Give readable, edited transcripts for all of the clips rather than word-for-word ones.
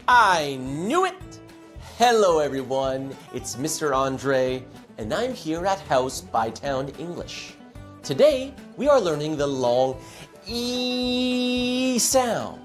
I knew it! Hello everyone, it's Mr. Andre, and I'm here at House Bytown English. Today, we are learning the long E sound.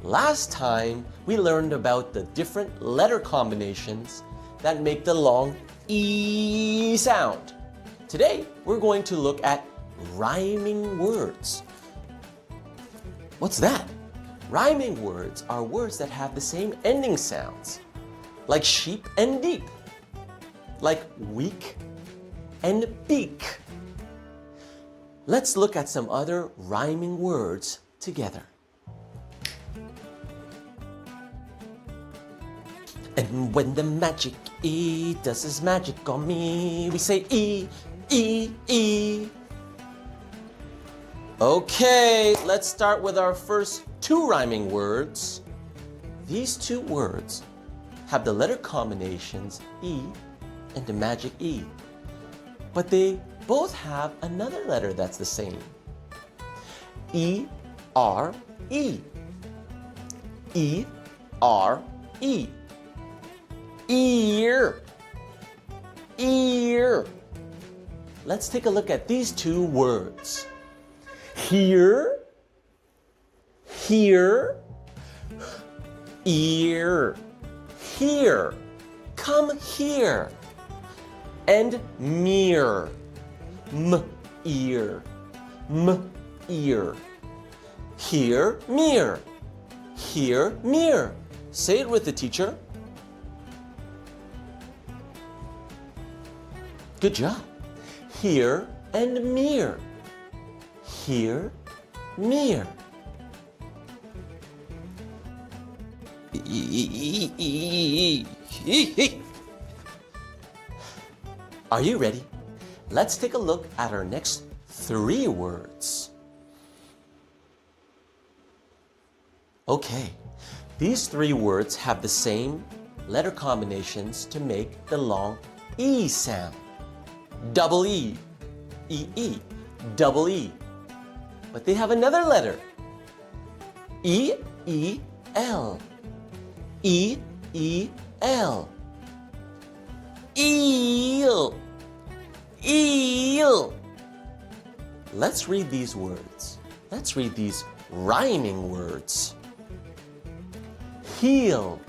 Last time, we learned about the different letter combinations that make the long E sound. Today, we're going to look at rhyming words. What's that? Rhyming words are words that have the same ending sounds, like sheep and deep, like weak and beak. Let's look at some other rhyming words together. And when the magic E does his magic on me, we say E, E, E. Okay, let's start with our first two rhyming words. These two words have the letter combinations E and the magic E, but they both have another letter that's the same. E, R, E. E, R, E. Ear. Ear. Let's take a look at these two words. Here, here, ear, here, come here, and mirror, ear, ear, here, mirror, here, mirror. Say it with the teacher. Good job. Here and mirror. Here, mirror. Are you ready? Let's take a look at our next three words. Okay, these three words have the same letter combinations to make the long E sound. Double E, E, E, double E. But they have another letter. E, E, L. E, E, L. Eel. Eel. Let's read these words. Let's read these rhyming words. Heel.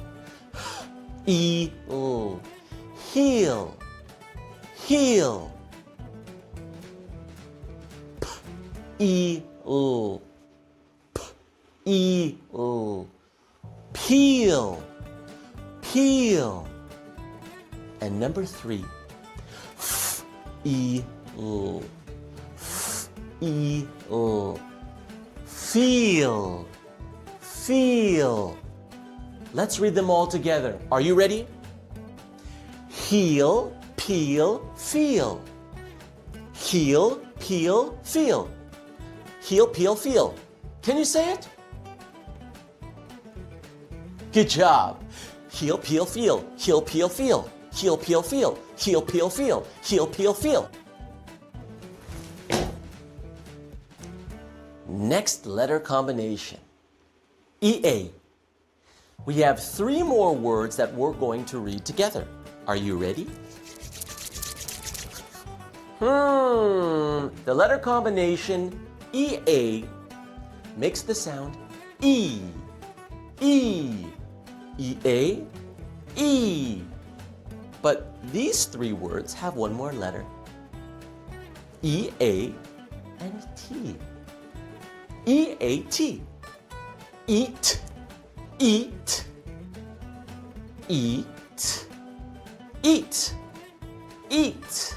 Eel. Heel. Heel. Eel. Eel. Peel. Peel. And number three, eel. Eel. Feel. Feel. Let's read them all together. Are you ready? Heel, peel, feel. Heel, peel, feel. Heel, peel, feel. Can you say it? Good job. Heel, peel, feel. Heel, peel, feel. Heel, peel, feel. Heel, peel, feel. Heel, peel, feel. Next letter combination. EA. We have three more words that we're going to read together. Are you ready? The letter combination EA makes the sound E. E. EA. E. But these three words have one more letter. EA and T. EAT. Eat. Eat. Eat. Eat. Eat.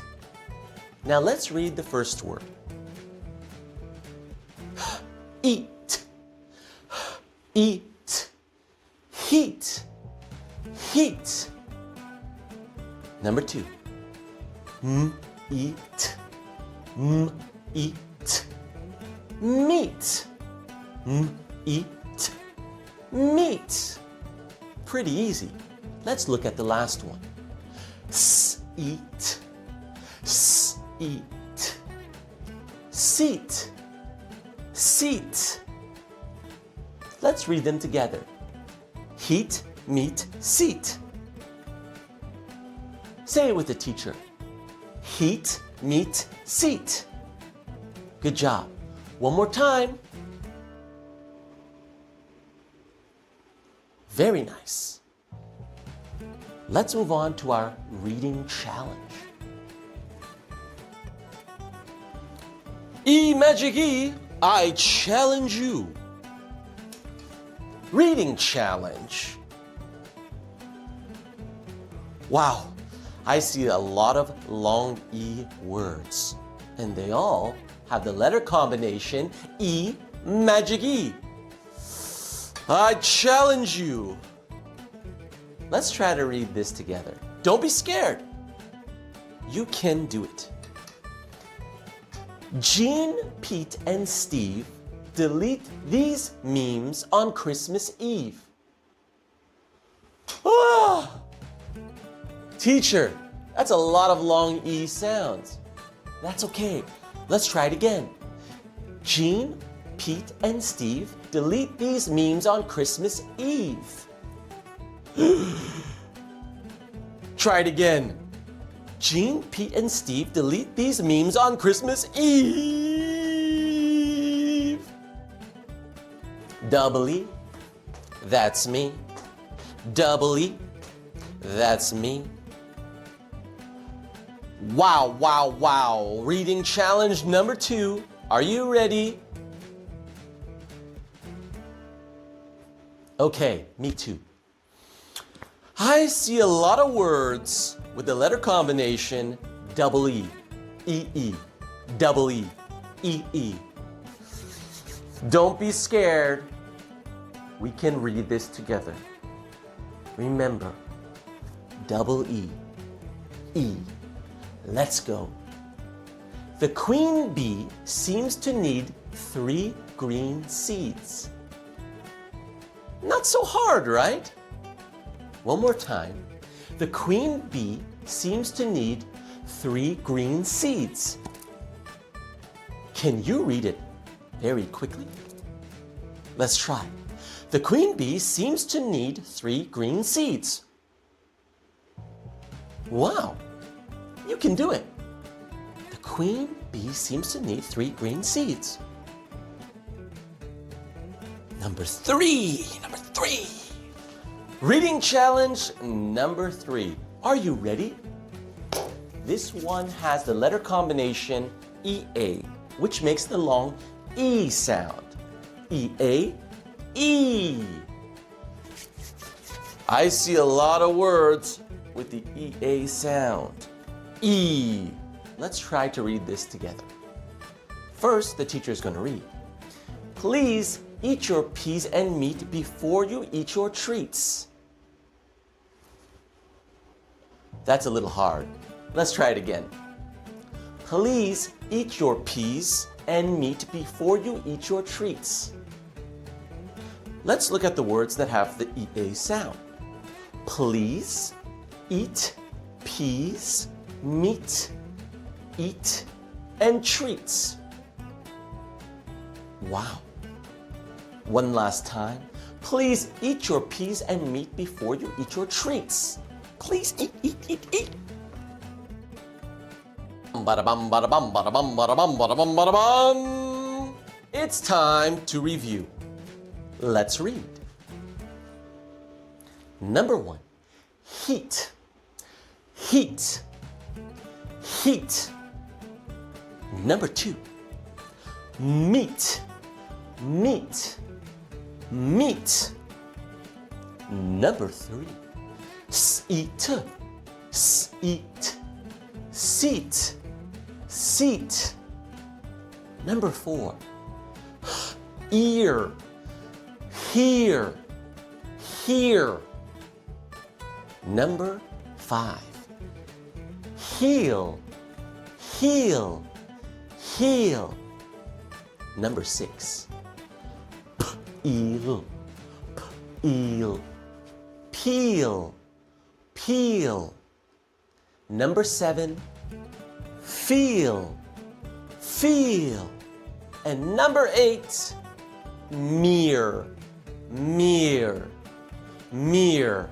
Now let's read the first word. Eat. Eat. Heat. Heat. Number two. Eat. Eat. Meat. Eat. Meat. Pretty easy. Let's look at the last one. Eat. Eat. Seat. Seat. Let's read them together. Heat, meet, seat. Say it with the teacher. Heat, meet, seat. Good job. One more time. Very nice. Let's move on to our reading challenge. Magic E, I challenge you. Reading challenge. Wow, I see a lot of long E words, and they all have the letter combination E, magic E. I challenge you. Let's try to read this together. Don't be scared. You can do it. Jean, Pete, and Steve delete these memes on Christmas Eve. Ah! Teacher, that's a lot of long E sounds. That's okay. Let's try it again. Jean, Pete, and Steve delete these memes on Christmas Eve. Try it again. Jean, Pete, and Steve delete these memes on Christmas Eve. Double E, that's me. Double E, that's me. Wow, wow, wow. Reading challenge number 2. Are you ready? Okay, me too. I see a lot of words with the letter combination double E, E-E, double E, E-E. Don't be scared. We can read this together. Remember, double E, E. Let's go. The queen bee seems to need 3 green seeds. Not so hard, right? One more time. The queen bee seems to need 3 green seeds. Can you read it very quickly? Let's try. The queen bee seems to need 3 green seeds. Wow, you can do it. The queen bee seems to need 3 green seeds. Number 3. Reading challenge number 3. Are you ready? This one has the letter combination EA, which makes the long E sound. EA, E. I see a lot of words with the EA sound. E. Let's try to read this together. First, the teacher is going to read. Please eat your peas and meat before you eat your treats. That's a little hard. Let's try it again. Please eat your peas and meat before you eat your treats. Let's look at the words that have the EA sound. Please eat peas, meat, eat, and treats. Wow. One last time. Please eat your peas and meat before you eat your treats. Please eat, eat, eat, eat. Ba-da-bum, ba-da-bum, ba-da-bum, ba-da-bum, ba-da-bum, ba-da-bum. It's time to review. Let's read. Number 1, heat. Heat. Heat. Number 2, meat. Meat. Meat. Number 3, seat. Seat. Seat. Seat. Number 4, ear. Here. Here. Number 5, heel. Heel. Heel. Number 6, eel. Eel. Peel. Peel. Number 7, feel. Feel. And number 8, mirror. Mirror, mirror.